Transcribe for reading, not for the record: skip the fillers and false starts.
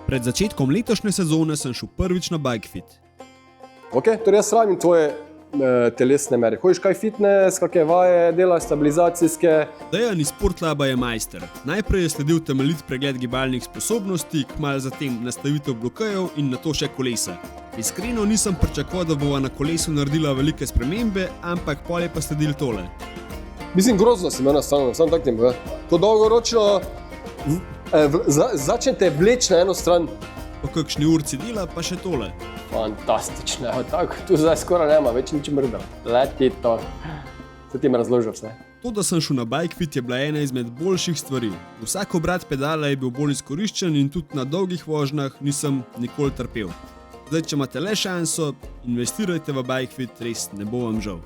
Pred začetkom letošnje sezone sem šel prvič na BikeFit. Ok, torej jaz rabim tvoje telesne mere. Hojiš kaj fitness, kakšne vaje, delaš stabilizacijske? Dejan iz Sportlaba je majster. Najprej je sledil temeljit pregled gibalnih sposobnosti, kmalu zatem nastavitev blokejev in nato še kolesa. Iskreno nisem pričakoval, da bova na kolesu naredila velike spremembe, ampak pol je pa sledil tole. Mislim, grozno si me nastavljeno, samo tak tem. To dolgoročno začnete vleči na eno stran. Po kakšni urci dela pa še tole. Fantastično, tako, tu zdaj skoraj nema, več nič mrda. Leti to. Se ti mi razložil vse. To, da sem šel na BikeFit, je bila ena izmed boljših stvari. Vsak obrat pedala je bil bolj izkoriščen in tudi na dolgih vožnjah nisem nikoli trpel. Zdaj, če imate le šanso, investirajte v BikeFit, res ne bo vam žal.